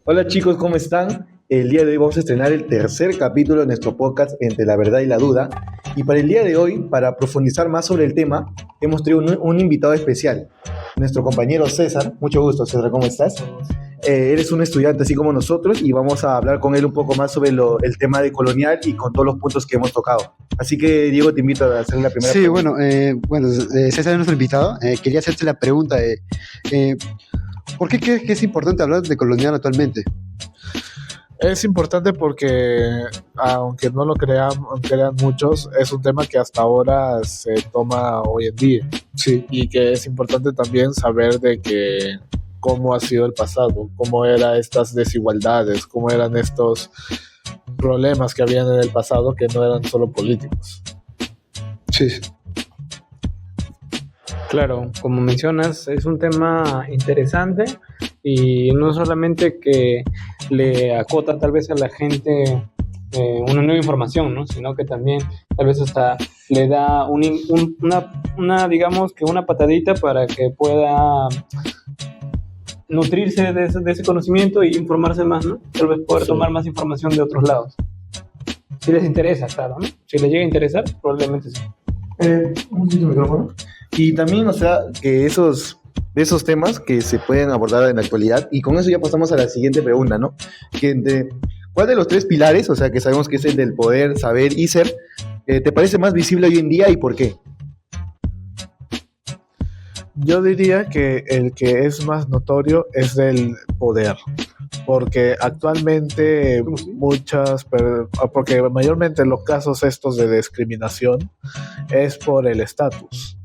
Hola chicos, ¿cómo están? El día de hoy vamos a estrenar el tercer capítulo de nuestro podcast Entre la Verdad y la Duda. Y para el día de hoy, para profundizar más sobre el tema, hemos traído un invitado especial, nuestro compañero César. Mucho gusto, César, ¿cómo estás? Eres un estudiante así como nosotros y vamos a hablar con él un poco más sobre el tema de colonial y con todos los puntos que hemos tocado. Así que, Diego, te invito a hacer la primera Sí, pregunta. César es nuestro invitado. Quería hacerte la pregunta eh, ¿por qué crees que es importante hablar de colonial actualmente? Es importante porque, aunque no lo crean muchos, es un tema que hasta ahora se toma hoy en día. Sí. Y que es importante también saber de que cómo ha sido el pasado, cómo eran estas desigualdades, cómo eran estos problemas que habían en el pasado que no eran solo políticos. Sí. Claro, como mencionas, es un tema interesante y no solamente que le acota tal vez a la gente una nueva información, ¿no? Sino que también tal vez hasta le da digamos que una patadita para que pueda nutrirse de ese conocimiento y informarse más, ¿no? Tal vez poder tomar más información de otros lados. Si les interesa, claro, ¿no? Si les llega a interesar, probablemente sí. Un poquito de micrófono. Y también, o sea, que de esos temas que se pueden abordar en la actualidad, y con eso ya pasamos a la siguiente pregunta, ¿no? ¿Cuál de los tres pilares, o sea, que sabemos que es el del poder, saber y ser, te parece más visible hoy en día y por qué? Yo diría que el que es más notorio es el poder, porque actualmente porque mayormente los casos estos de discriminación es por el estatus,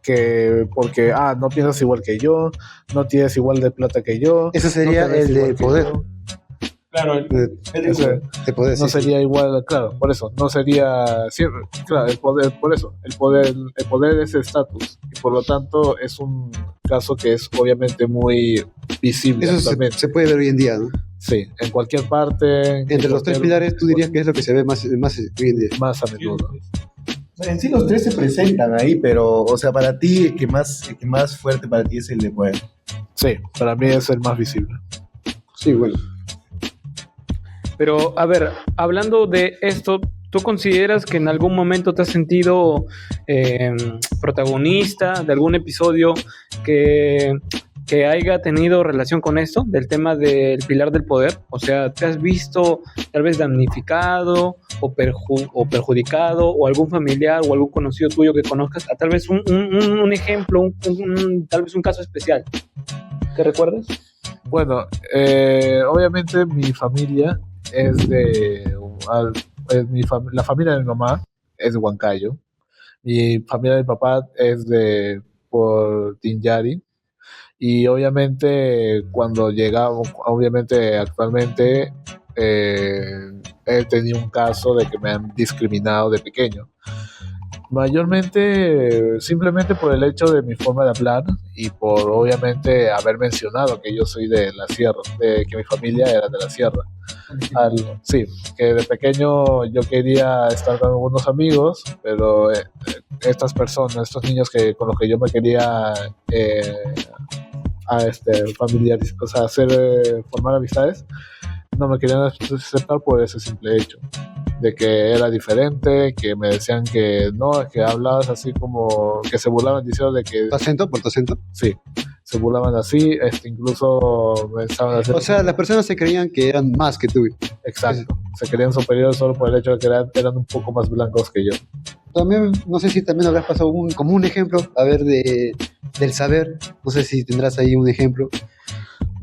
que porque no piensas igual que yo, no tienes igual de plata que yo. Eso sería no te ves el igual de que poder. yo. Claro, Ese De poder, no sí. sería igual, claro, por eso, no sería, sí, claro, el poder, por eso, el poder es estatus, y por lo tanto es un caso que es obviamente muy visible Eso actualmente. se puede ver hoy en día, ¿no? Sí, en cualquier parte. Entre los tres pilares, tú dirías que es lo que se ve más hoy en día. Más a menudo. O sea, en sí los tres se presentan ahí, pero, o sea, para ti el que más fuerte para ti es el de poder. Sí, para mí es el más visible. Sí, bueno. Pero, a ver, hablando de esto, ¿tú consideras que en algún momento te has sentido protagonista de algún episodio que haya tenido relación con esto, del tema del pilar del poder? O sea, ¿te has visto tal vez damnificado o perjudicado, o algún familiar o algún conocido tuyo que conozcas? Tal vez un ejemplo, tal vez un caso especial. ¿Te recuerdas? Bueno, obviamente mi familia es la familia de mi mamá es de Huancayo, mi familia de mi papá es por Tinyari, y obviamente cuando llegamos, obviamente actualmente he tenido un caso de que me han discriminado de pequeño. Mayormente simplemente por el hecho de mi forma de hablar y por obviamente haber mencionado que yo soy de la sierra, de que mi familia era de la sierra. Sí, que de pequeño yo quería estar con algunos amigos, pero estas personas, estos niños con los que yo me quería familiarizar, o sea, formar amistades, no me querían aceptar por ese simple hecho de que era diferente, que me decían que no, que hablabas así, como que se burlaban diciendo de que ¿Tu acento? ¿Por tu acento? sí, se burlaban así, incluso me estaban haciendo, O sea, las personas se creían que eran más que tú. exacto, se creían superiores solo por el hecho de que eran un poco más blancos que yo. También, no sé si también habrás pasado como un ejemplo, a ver, del saber. No sé si tendrás ahí un ejemplo.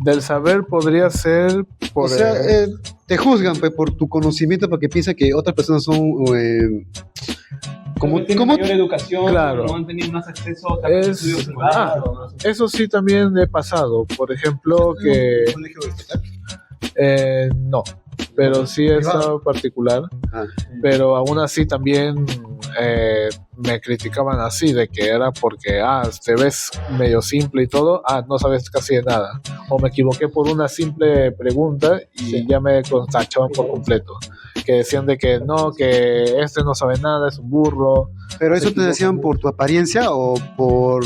Del saber podría ser por O sea, te juzgan pues, por tu conocimiento porque piensan que otras personas son Como tienen mayor educación, claro, no han tenido más acceso a estudios secundarios, no sé. eso sí también he pasado, por ejemplo, que ¿Un colegio estatal? no, pero sí he estado particular, pero aún así también me criticaban así, de que era porque te ves medio simple y todo, no sabes casi de nada, o me equivoqué por una simple pregunta y ya me tachaban por completo, que decían de que no, que este no sabe nada, es un burro. ¿Pero eso te decían por tu apariencia o por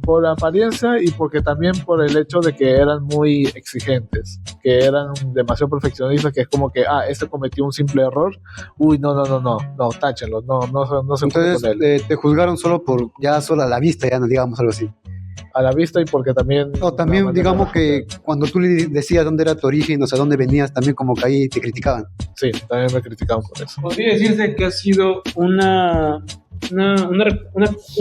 por la apariencia y porque también por el hecho de que eran muy exigentes, que eran demasiado perfeccionistas, que es como que, este cometió un simple error, uy, no, táchenlo, no se junte Entonces, con él. te juzgaron solo por, ya solo a la vista, ya no digamos algo así. A la vista y porque también... O también, la manera digamos de que cuando tú le decías dónde era tu origen, o sea, dónde venías, también como que ahí te criticaban. Sí, también me criticaban por eso. Podría decirse que ha sido un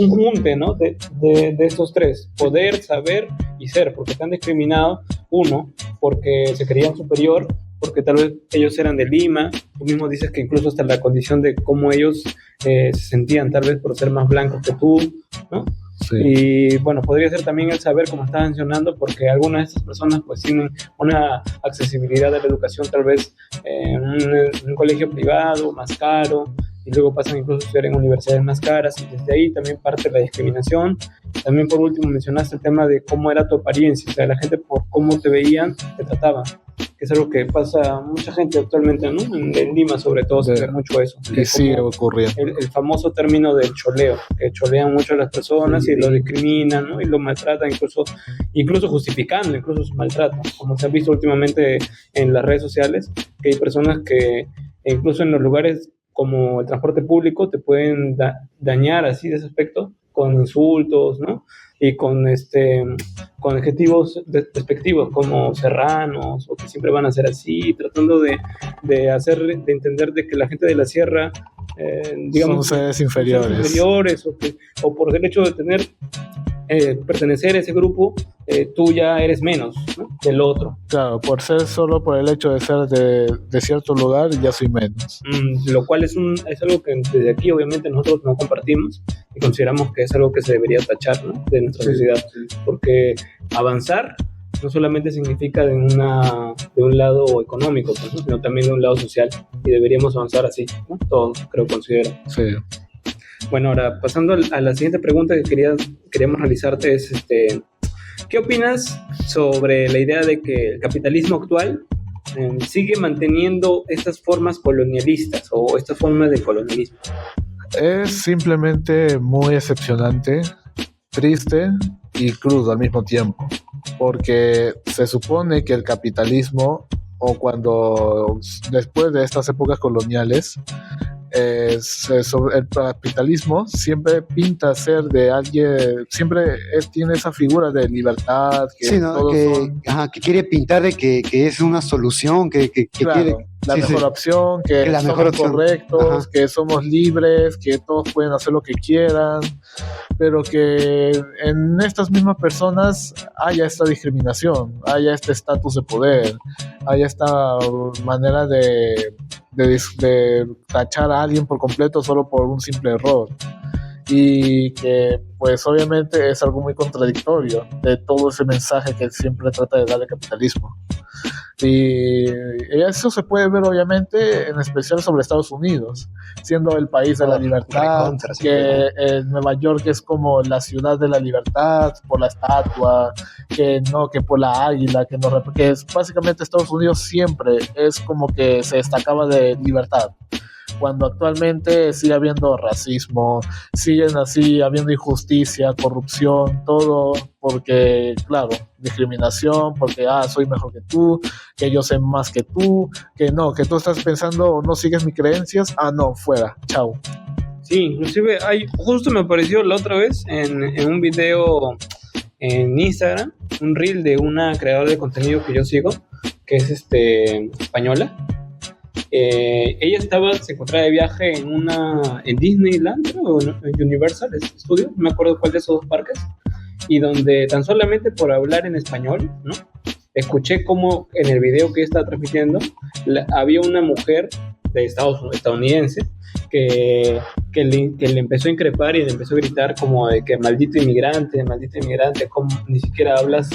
junte, ¿no? de estos tres: poder, saber y ser, porque te han discriminado, uno, porque se creían superior, porque tal vez ellos eran de Lima. Tú mismo dices que incluso hasta la condición de cómo ellos se sentían, tal vez por ser más blancos que tú, ¿no? Sí. Y bueno, podría ser también el saber, como estaba mencionando, porque algunas de estas personas pues tienen una accesibilidad a la educación tal vez en un colegio privado más caro, y luego pasan incluso a estudiar en universidades más caras, y desde ahí también parte la discriminación. También por último mencionaste el tema de cómo era tu apariencia, o sea, la gente por cómo te veían, te trataba, que es algo que pasa a mucha gente actualmente, ¿no? En Lima sobre todo se ve mucho eso. Y sigue ocurriendo. El famoso término del choleo, que cholean mucho a las personas y lo discriminan, ¿no? Y lo maltratan, incluso justificando incluso su maltrato, como se ha visto últimamente en las redes sociales, que hay personas que incluso en los lugares como el transporte público te pueden dañar así de ese aspecto, con insultos, ¿no? Y con adjetivos despectivos como serranos, o que siempre van a ser así, tratando de entender de que la gente de la sierra, digamos, son seres inferiores, o por el hecho de tener pertenecer a ese grupo, tú ya eres menos, ¿no?, del otro. Claro, solo por el hecho de ser de cierto lugar, ya soy menos. Lo cual es algo que desde aquí obviamente nosotros no compartimos y consideramos que es algo que se debería tachar, ¿no?, de nuestra sociedad, porque avanzar no solamente significa de un lado económico, pues, ¿no?, sino también de un lado social, y deberíamos avanzar así, ¿no? Todos, creo, considero. Sí. Bueno, ahora pasando a la siguiente pregunta que queríamos realizarte es, ¿qué opinas sobre la idea de que el capitalismo actual sigue manteniendo estas formas colonialistas o estas formas de colonialismo? Es simplemente muy decepcionante, triste y crudo al mismo tiempo, porque se supone que el capitalismo, o después de estas épocas coloniales, el capitalismo siempre pinta ser de alguien, siempre tiene esa figura de libertad, que, sí, ¿no? Que quiere pintar de que es una solución, que claro, quiere la mejor opción, que la somos mejor opción. correctos, Ajá. que somos libres, que todos pueden hacer lo que quieran, pero que en estas mismas personas haya esta discriminación, haya este estatus de poder, haya esta manera de tachar a alguien por completo solo por un simple error, y que pues obviamente es algo muy contradictorio de todo ese mensaje que siempre trata de dar el capitalismo. Y eso se puede ver obviamente en especial sobre Estados Unidos, siendo el país de la libertad, que Nueva York es como la ciudad de la libertad por la estatua, que por la águila, que es básicamente Estados Unidos siempre es como que se destacaba de libertad, cuando actualmente sigue habiendo racismo, siguen así habiendo injusticia, corrupción, todo porque, claro, discriminación, porque soy mejor que tú, que yo sé más que tú tú estás pensando, no sigues mis creencias, no, fuera, chao. Sí, inclusive justo me apareció la otra vez en un video en Instagram, un reel de una creadora de contenido que yo sigo, que es española. Ella se encontraba de viaje en Disneyland, o en Universal Studios, no me acuerdo cuál de esos dos parques, y donde tan solamente por hablar en español, ¿no?, escuché como en el video que ella estaba transmitiendo había una mujer estadounidense que le empezó a increpar y le empezó a gritar como de que maldito inmigrante, como ni siquiera hablas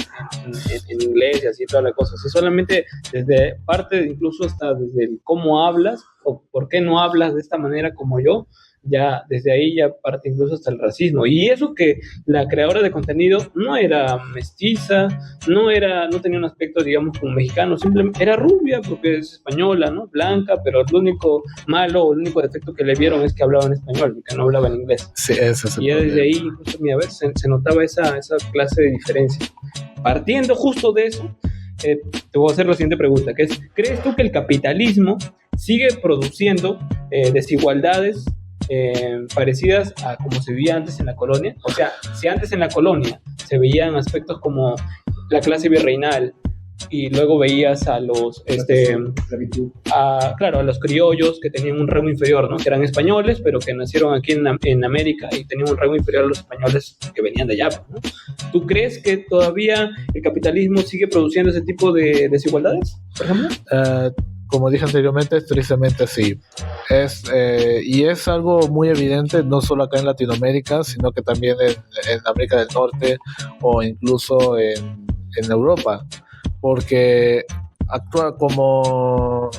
en inglés y así toda la cosa. Así solamente desde parte, incluso hasta desde el cómo hablas o por qué no hablas de esta manera como yo, ya desde ahí ya parte incluso hasta el racismo. Y eso que la creadora de contenido no era mestiza, no tenía un aspecto, digamos, como mexicano, simplemente era rubia porque es española, ¿no? Blanca, pero lo único malo, el único defecto que le vieron es que hablaba en español, que no hablaba en inglés. Sí, ese es el Y ya desde problema. ahí, incluso, mira, a ver, se notaba esa clase de diferencia. Partiendo justo de eso, te voy a hacer la siguiente pregunta, que es, ¿crees tú que el capitalismo sigue produciendo desigualdades parecidas a como se veía antes en la colonia? O sea, si antes en la colonia se veían aspectos como la clase virreinal y luego veías a los claro, a los criollos que tenían un rango inferior, ¿no? Que eran españoles, pero que nacieron aquí en América y tenían un rango inferior a los españoles que venían de allá, ¿no? ¿Tú crees que todavía el capitalismo sigue produciendo ese tipo de desigualdades, por ejemplo? Como dije anteriormente, tristemente sí. Y es algo muy evidente, no solo acá en Latinoamérica, sino que también en América del Norte o incluso en Europa. Porque actúa como...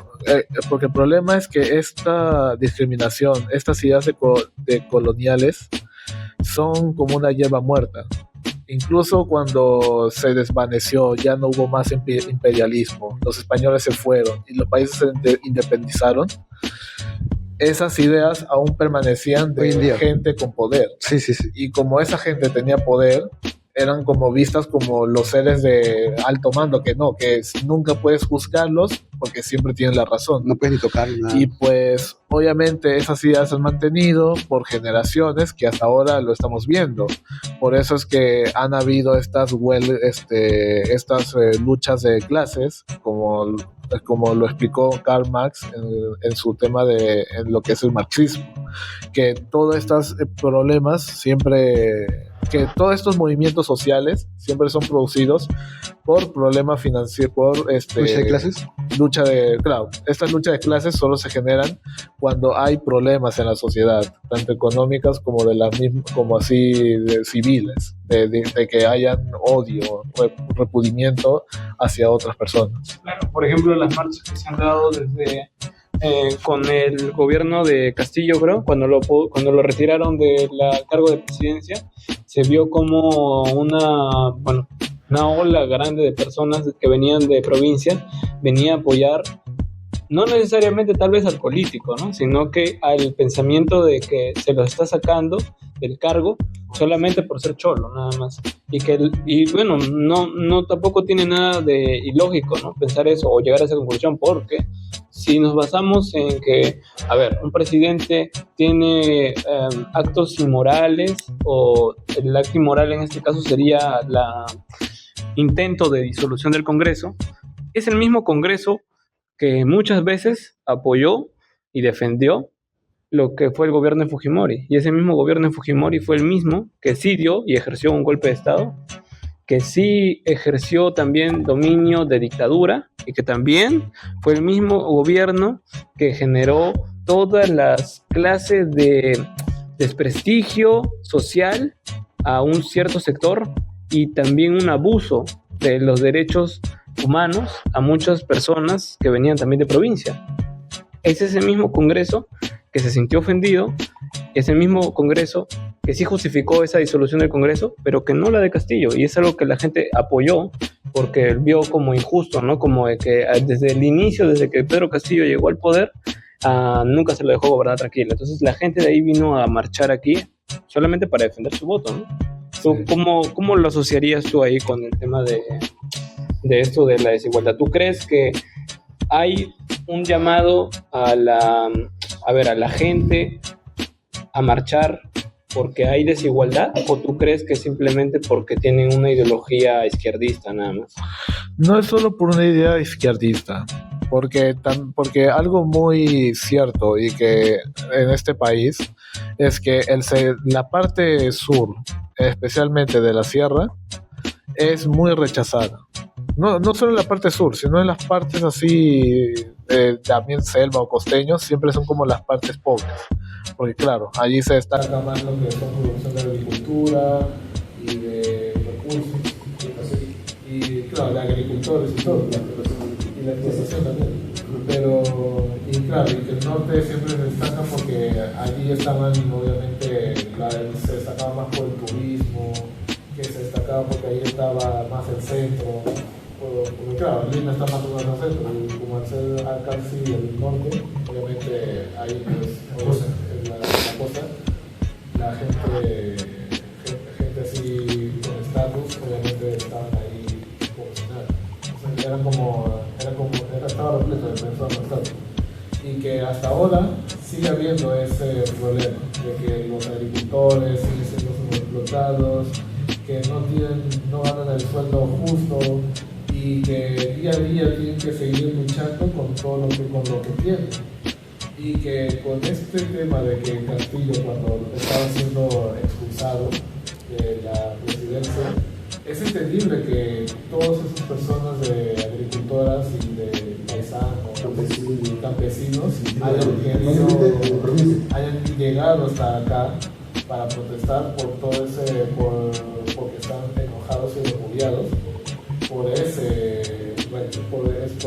porque el problema es que esta discriminación, estas ideas de coloniales son como una hierba muerta. Incluso cuando se desvaneció, ya no hubo más imperialismo, los españoles se fueron y los países se independizaron, esas ideas aún permanecían de gente con poder. Sí, sí, sí. Y como esa gente tenía poder, eran como vistas como los seres de alto mando, que no, que nunca puedes juzgarlos porque siempre tienen la razón. No puedes ni tocar nada. Y pues obviamente esas ideas se han mantenido por generaciones que hasta ahora lo estamos viendo. Por eso es que han habido estas luchas de clases, como lo explicó Karl Marx en su tema en lo que es el marxismo, que todos estos problemas siempre... que todos estos movimientos sociales siempre son producidos por problemas financieros, por ¿Lucha de clases? Claro, estas luchas de clases solo se generan cuando hay problemas en la sociedad, tanto económicas como como así de civiles, de que hayan odio, repudimiento hacia otras personas. Claro, por ejemplo, las marchas que se han dado desde con el gobierno de Castillo, creo, cuando lo retiraron del cargo de presidencia, se vio como una ola grande de personas que venían de provincia, venía a apoyar, no necesariamente tal vez al político, ¿no? Sino que al pensamiento de que se lo está sacando del cargo solamente por ser cholo, nada más. Y bueno, no tampoco tiene nada de ilógico, ¿no? Pensar eso o llegar a esa conclusión, porque si nos basamos en que, a ver, un presidente tiene actos inmorales, o el acto inmoral en este caso sería el intento de disolución del Congreso, es el mismo Congreso que muchas veces apoyó y defendió lo que fue el gobierno de Fujimori. Y ese mismo gobierno de Fujimori fue el mismo que sí dio y ejerció un golpe de Estado, que sí ejerció también dominio de dictadura, y que también fue el mismo gobierno que generó todas las clases de desprestigio social a un cierto sector, y también un abuso de los derechos humanos a muchas personas que venían también de provincia. Es ese mismo Congreso que se sintió ofendido, es el mismo Congreso que sí justificó esa disolución del Congreso, pero que no la de Castillo, y es algo que la gente apoyó porque vio como injusto, ¿no? Como de que desde el inicio, desde que Pedro Castillo llegó al poder, nunca se lo dejó gobernar tranquilo. Entonces la gente de ahí vino a marchar aquí solamente para defender su voto, ¿no? ¿Tú, cómo lo asociarías tú ahí con el tema de esto de la desigualdad? ¿Tú crees que hay un llamado a la gente a marchar porque hay desigualdad, o tú crees que simplemente porque tienen una ideología izquierdista nada más? No es solo por una idea izquierdista, porque algo muy cierto y que en este país es que la parte sur, especialmente de la sierra, es muy rechazada. No solo en la parte sur, sino en las partes así, también selva o costeños, siempre son como las partes pobres. Porque claro, allí se destaca más lo que son producción de agricultura y de recursos, y claro, de agricultores y todo, y la explotación también. Pero, y claro, y que el norte siempre se destaca porque allí estaban, obviamente, se destacaba más por el turismo, que se destacaba porque ahí estaba más el centro. Porque claro, Lima está más o menos al centro, y como al ser casi el norte, obviamente ahí pues en la costa, la gente así con estatus, obviamente estaban ahí como si nada. Estaba repleto de personas con estatus. Y que hasta ahora sigue habiendo ese problema de que los agricultores siguen siendo subexplotados, que no ganan el sueldo justo y que día a día tienen que seguir luchando con lo que tienen. Y que con este tema de que Castillo, cuando estaba siendo expulsado de la presidencia, es entendible que todas esas personas de agricultoras y de paisanos, campesinos, hayan llegado hasta acá para protestar por todo porque están enojados y repudiados por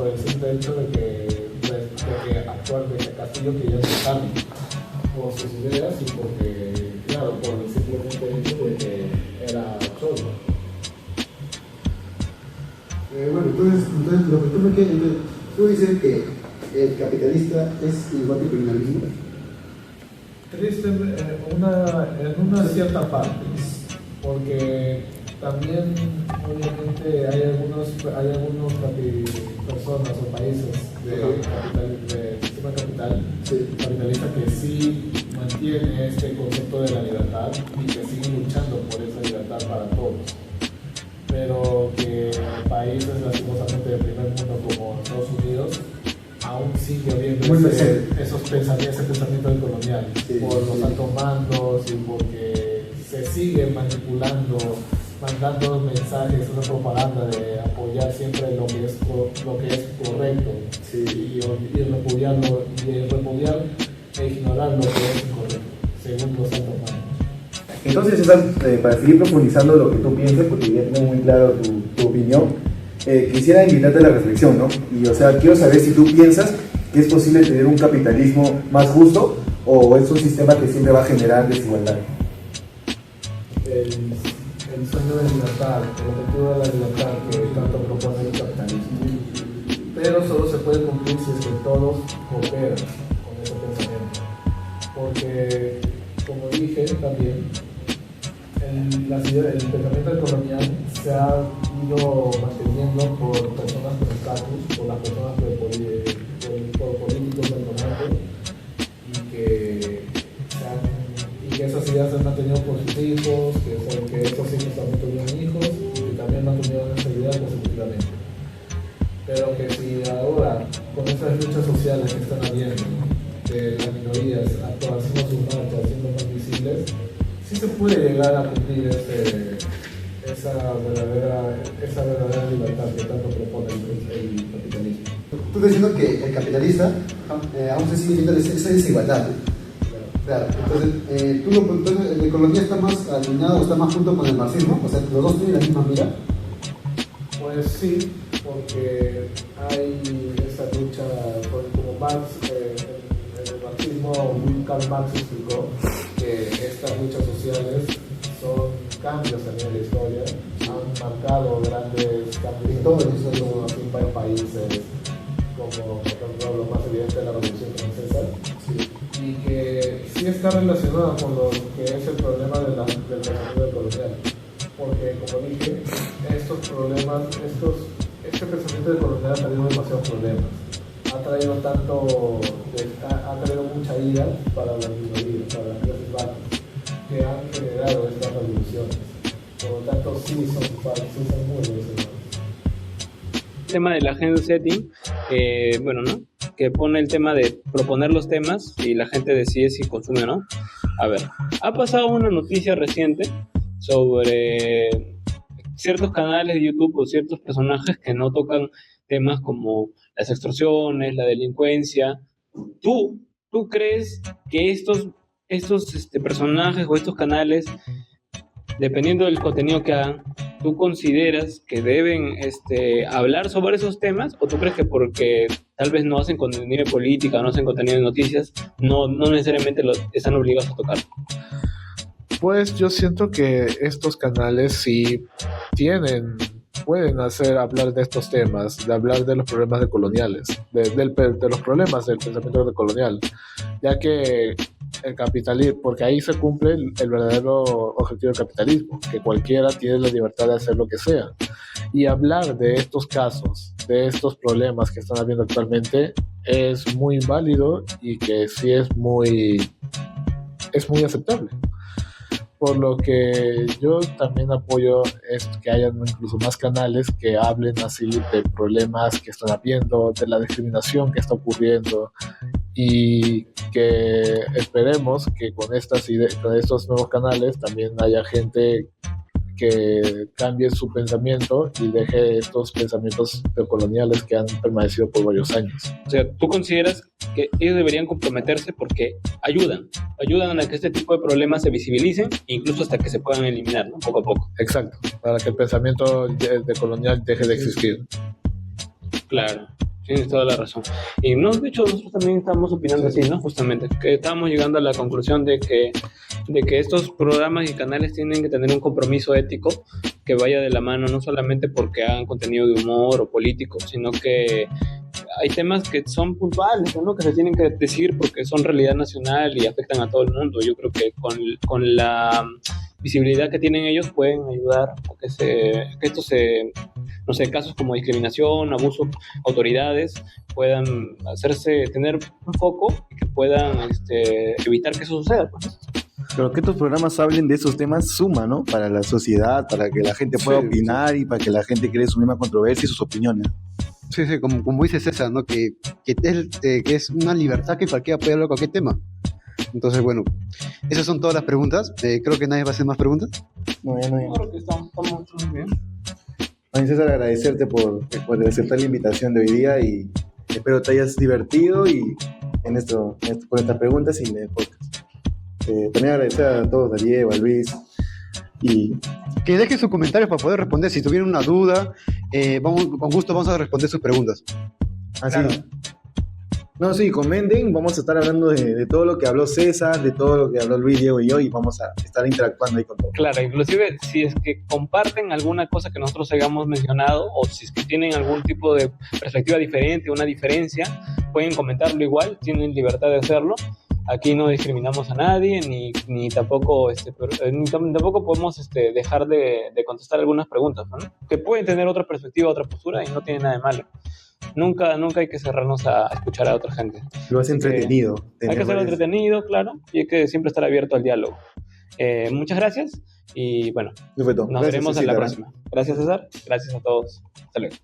el simple hecho de que Castillo quería dejar por sus ideas y porque, claro, por el simplemente hecho de que era cholo. Bueno, entonces lo que tú dices que el capitalista es igual que el criminalismo. Triste en una cierta parte, porque también obviamente hay algunas personas o países de sistema capitalista que sí mantiene este concepto de la libertad y que siguen luchando por esa libertad para todos, pero que países lastimosamente de primer mundo como Estados Unidos aún sigue habiendo ese pensamiento del colonial, por los altos mandos y porque se sigue manipulando, mandando mensajes, una propaganda de apoyar siempre lo que es correcto, y repudiar e ignorar lo que es incorrecto, según los altos mandos. Entonces, César, para seguir profundizando lo que tú piensas, porque ya tengo muy claro tu opinión, quisiera invitarte a la reflexión, ¿no? Y, o sea, quiero saber si tú piensas que es posible tener un capitalismo más justo o es un sistema que siempre va a generar desigualdad. El sueño de libertad, el objetivo de la libertad que tanto propone el capitalismo, pero solo se puede cumplir si es que todos cooperan con ese pensamiento, porque, como dije también, el pensamiento del colonial se ha ido manteniendo por personas con estatus, por las personas por políticos del norte, y que esas ideas se han mantenido por sus hijos, que estos hijos también tuvieron hijos y que también mantuvieron esa idea consecutivamente. Pero que si ahora, con esas luchas sociales que están habiendo, de las minorías haciendo sus marchas, haciendo más visibles, sí se puede llegar a cumplir esa verdadera libertad que tanto propone el capitalismo. Tú estás diciendo que el capitalista aún se sigue viendo esa desigualdad. Claro, entonces la economía está más alineado o está más junto con el marxismo, o sea, los dos tienen la misma mira. Pues sí, porque hay esa lucha, como Marx, en el marxismo, Karl Marx explicó que estas luchas sociales son cambios también en la historia, han marcado grandes cambios en todo en varios países, como por ejemplo lo más evidente de la Revolución Francesa, y que sí está relacionada con lo que es el problema del pensamiento colonial, porque como dije, este pensamiento del colonial ha traído demasiados problemas, ha traído mucha ira para las minorías, para las clases bajas, que han generado estas revoluciones. Por lo tanto, sí son muy relacionados. El tema del agenda setting, bueno, ¿no? Que pone el tema de proponer los temas y la gente decide si consume o no. A ver, ha pasado una noticia reciente sobre ciertos canales de YouTube o ciertos personajes que no tocan temas como las extorsiones, la delincuencia. ¿Tú crees que estos personajes o estos canales, dependiendo del contenido que hagan, ¿tú consideras que deben hablar sobre esos temas o tú crees que porque tal vez no hacen contenido de política, no hacen contenido de noticias, no necesariamente están obligados a tocar? Pues yo siento que estos canales sí pueden hacer hablar de estos temas, de hablar de los problemas decoloniales, de los problemas del pensamiento decolonial, ya que el capitalismo, porque ahí se cumple el verdadero objetivo del capitalismo, que cualquiera tiene la libertad de hacer lo que sea. Y hablar de estos casos, de estos problemas que están habiendo actualmente, es muy válido y que sí es muy aceptable. Por lo que yo también apoyo es que haya incluso más canales que hablen así de problemas que están habiendo, de la discriminación que está ocurriendo, y que esperemos que con estos nuevos canales también haya gente que cambie su pensamiento y deje estos pensamientos coloniales que han permanecido por varios años. O sea, ¿tú consideras que ellos deberían comprometerse porque ayudan a que este tipo de problemas se visibilicen, incluso hasta que se puedan eliminar, ¿no? Poco a poco? Exacto, para que el pensamiento decolonial deje de existir. Claro, tienes toda la razón. Y no, de hecho, nosotros también estamos opinando así, ¿no? Justamente, que estábamos llegando a la conclusión de que estos programas y canales tienen que tener un compromiso ético que vaya de la mano, no solamente porque hagan contenido de humor o político, sino que hay temas que son puntuales, ¿no? Que se tienen que decir porque son realidad nacional y afectan a todo el mundo. Yo creo que con la visibilidad que tienen ellos pueden ayudar a que esto no sé, casos como discriminación, abuso, autoridades puedan tener un foco y que puedan evitar que eso suceda, pues. Pero que estos programas hablen de esos temas suma, ¿no? Para la sociedad, para que la gente pueda opinar y para que la gente cree su misma controversia y sus opiniones. Sí, como dice César, ¿no? Que es una libertad que cualquiera puede hablar de cualquier tema. Entonces, bueno, esas son todas las preguntas. Creo que nadie va a hacer más preguntas. No, ya no hay. Creo que estamos muy bien. César, agradecerte por aceptar la invitación de hoy día y espero te hayas divertido y con estas preguntas y en el podcast. También agradecer a todos, a Diego, a Luis, y Que dejen sus comentarios para poder responder. Si tuvieran una duda, con gusto vamos a responder sus preguntas. así. No, sí, comenten, vamos a estar hablando de todo lo que habló César, de todo lo que habló Luis, Diego y yo, y vamos a estar interactuando ahí con todos. Claro, inclusive si es que comparten alguna cosa que nosotros hayamos mencionado o si es que tienen algún tipo de perspectiva diferente, una diferencia, pueden comentarlo igual, tienen libertad de hacerlo. Aquí no discriminamos a nadie, ni tampoco tampoco podemos dejar de contestar algunas preguntas, ¿no? Que pueden tener otra perspectiva, otra postura y no tiene nada de malo. Nunca hay que cerrarnos a escuchar a otra gente. Lo hace entretenido. Hay que hacerlo entretenido, claro, y hay que siempre estar abierto al diálogo. Muchas gracias y bueno, nos veremos en la próxima. Gracias, César. Gracias a todos. Hasta luego.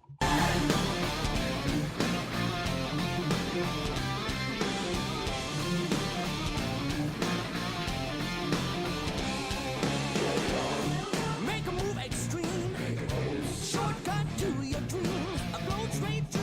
Make a move extreme. Shortcut to your dream. A road straight to